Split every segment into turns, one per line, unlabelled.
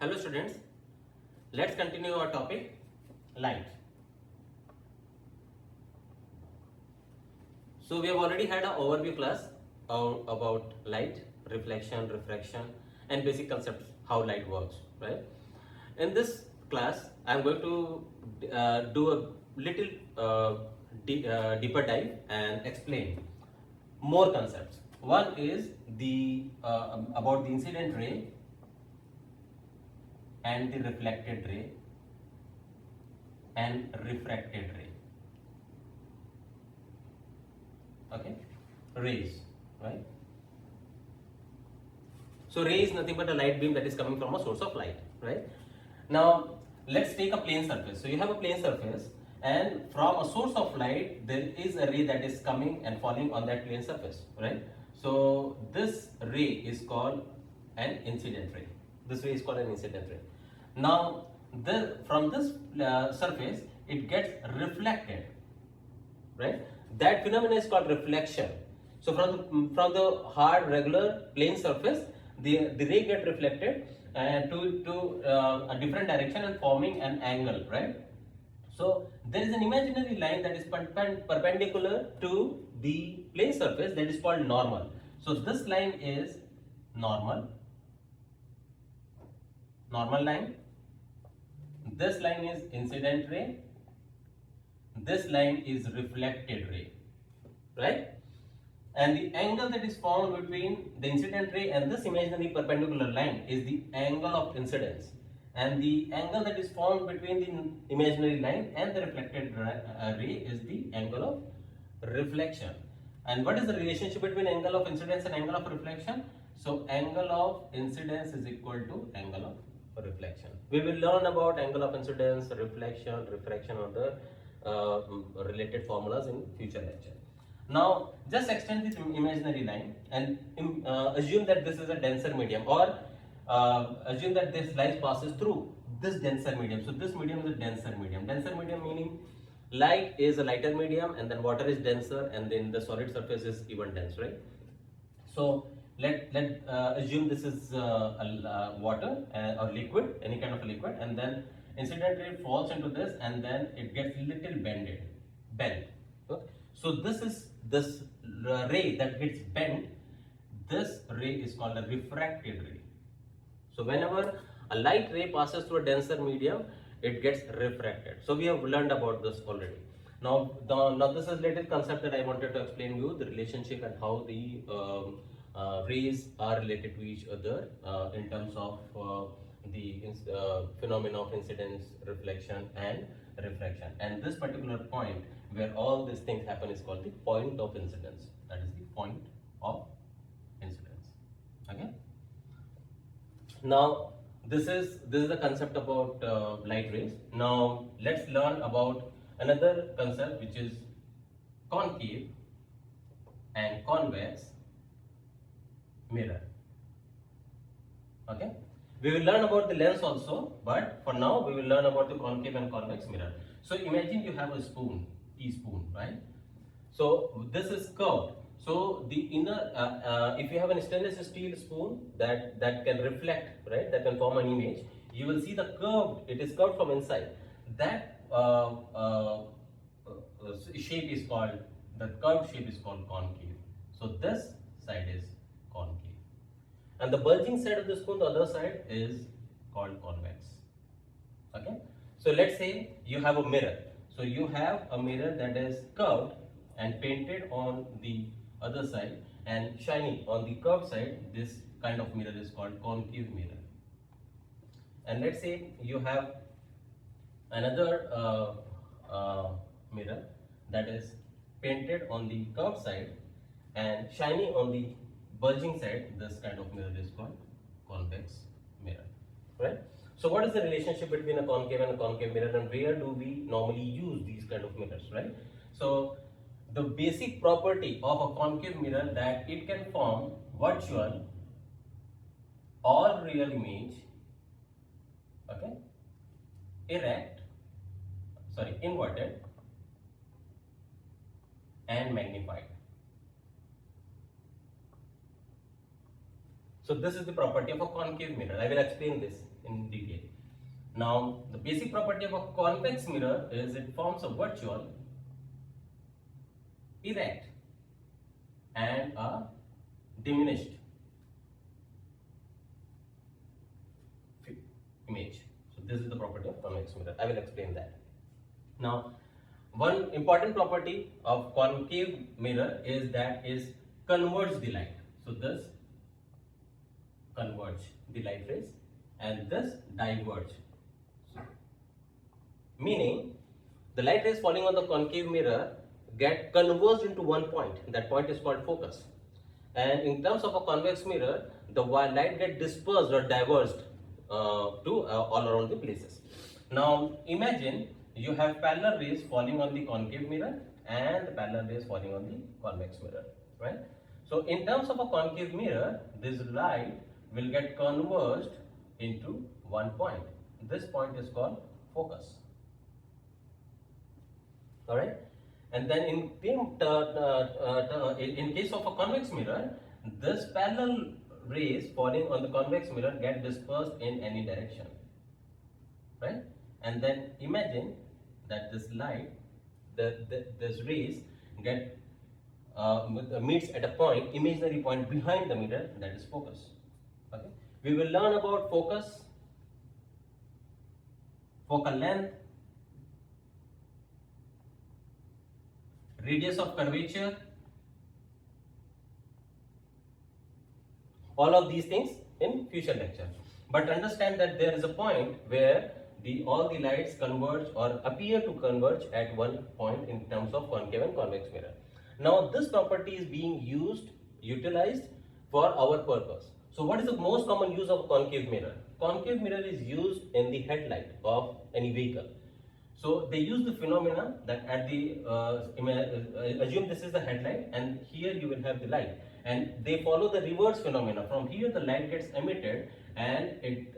Hello students, let's continue our topic light. So we have already had an overview class about light, reflection, refraction and basic concepts how light works, right? In this class I am going to do a little deeper dive and explain more concepts. One is the about the incident ray and the reflected ray and refracted ray. Okay, rays, right? So ray is nothing but a light beam that is coming from a source of light, right? Now let's take a plane surface. So you have a plane surface, and from a source of light there is a ray that is coming and falling on that plane surface, right? So this ray is called an incident ray. This ray is called an incident ray. Now from this surface it gets reflected, right? That phenomenon is called reflection. So from the hard regular plane surface, the ray get reflected to a different direction and forming an angle, right? So there is an imaginary line that is perpendicular to the plane surface that is called normal. So this line is normal line. This line is incident ray. This line is reflected ray, right? And the angle that is found between the incident ray and this imaginary perpendicular line is the angle of incidence, and the angle that is found between the imaginary line and the reflected ray is the angle of reflection. And what is the relationship between angle of incidence and angle of reflection? So angle of incidence is equal to angle of reflection. We will learn about angle of incidence, reflection, refraction, other related formulas in future lecture. Now just extend this imaginary line and assume that this is a denser medium, or assume that this light passes through this denser medium. So this medium is a denser medium. Denser medium meaning light is a lighter medium, and then water is denser, and then the solid surface is even dense, right? So let assume this is water or liquid, any kind of a liquid, and then incident ray falls into this, and then it gets little bent. Okay? So this ray that gets bent, this ray is called a refracted ray. So whenever a light ray passes through a denser medium, it gets refracted. So we have learned about this already. Now this is little concept that I wanted to explain you, the relationship and how the rays are related to each other in terms of the phenomena of incidence, reflection and refraction. And this particular point where all these things happen is called the point of incidence. That is the point of incidence. Okay. Now this is the concept about light rays. Now let's learn about another concept, which is concave and convex mirror. Okay, we will learn about the lens also, but for now we will learn about the concave and convex mirror. So imagine you have a spoon, teaspoon, right? So this is curved. So the inner, if you have a stainless steel spoon that can reflect, right, that can form an image, you will see the curved. It is curved from inside. That shape is called, the curved shape is called concave. So this side is concave, and the bulging side of the spoon, the other side, is called convex. Okay. So let's say you have a mirror. So you have a mirror that is curved and painted on the other side and shiny on the curved side. This kind of mirror is called concave mirror. And let's say you have another mirror that is painted on the curved side and shiny on the bulging side. This kind of mirror is called convex mirror, right? So what is the relationship between a concave and a concave mirror, and where do we normally use these kind of mirrors, right? So the basic property of a concave mirror that it can form virtual or real image, okay, inverted and magnified. So this is the property of a concave mirror. I will explain this in detail. Now, the basic property of a convex mirror is it forms a virtual, erect, and a diminished image. So this is the property of convex mirror. I will explain that. Now, one important property of concave mirror is that is converge the light. So this converge the light rays and this diverge. So, meaning the light rays falling on the concave mirror get converged into one point. That point is called focus. And in terms of a convex mirror, the light get dispersed or diverged to all around the places. Now imagine you have parallel rays falling on the concave mirror and parallel rays falling on the convex mirror, right? So in terms of a concave mirror, this light will get converged into one point. This point is called focus. All right. And then in case of a convex mirror, this parallel rays falling on the convex mirror get dispersed in any direction, right? And then imagine that this light, this rays get meets at a point, imaginary point behind the mirror, that is focus. Okay, we will learn about focus, focal length, radius of curvature, all of these things in future lecture. But understand that there is a point where all the lights converge or appear to converge at one point in terms of concave and convex mirror. Now this property is being utilized for our purpose. So what is the most common use of a concave mirror? Concave mirror is used in the headlight of any vehicle. So they use the phenomena that at the assume this is the headlight and here you will have the light, and they follow the reverse phenomena. From here the light gets emitted and it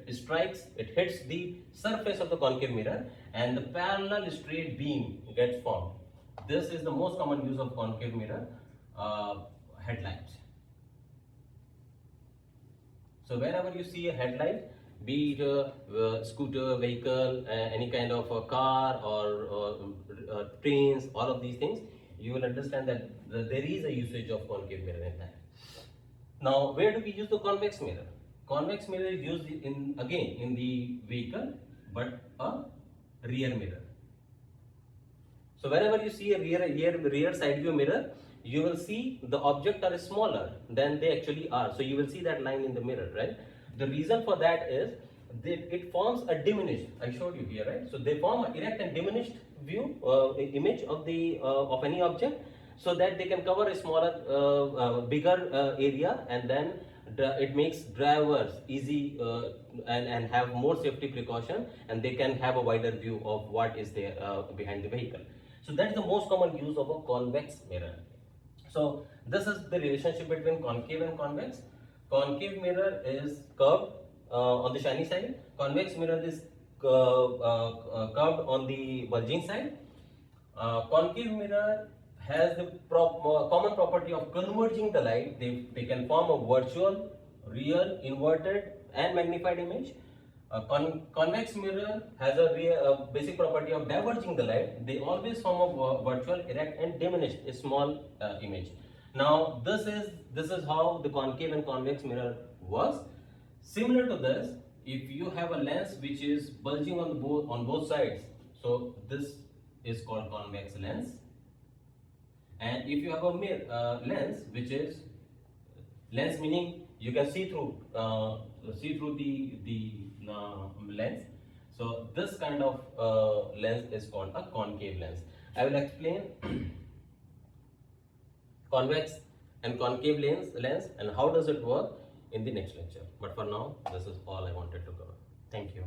hits the surface of the concave mirror and the parallel straight beam gets formed. This is the most common use of concave mirror headlights. So wherever you see a headlight, be it a scooter, vehicle, any kind of a car or trains, all of these things, you will understand that there is a usage of concave mirror in that. Now, where do we use the convex mirror? Convex mirror is used in the vehicle, but a rear mirror. So whenever you see a rear side view mirror, you will see the objects are smaller than they actually are. So you will see that line in the mirror, right? The reason for that is that it forms a diminished. I showed you here, right? So they form an erect and diminished view image of any object, so that they can cover a smaller, bigger area, and then it makes drivers easy and have more safety precaution, and they can have a wider view of what is there behind the vehicle. So that is the most common use of a convex mirror. So this is the relationship between concave and convex. Concave mirror is curved on the shiny side. Convex mirror is curved on the bulging side. Concave mirror has the common property of converging the light. They can form a virtual, real, inverted and magnified image. Convex mirror has a basic property of diverging the light. They always form a virtual, erect and diminished, a small image. Now this is how the concave and convex mirror works. Similar to this, if you have a lens which is bulging on both sides, so this is called convex lens. And if you have a lens which is lens, meaning you can see through the lens, so this kind of lens is called a concave lens. I will explain convex and concave lens and how does it work in the next lecture. But for now, this is all I wanted to cover. Thank you.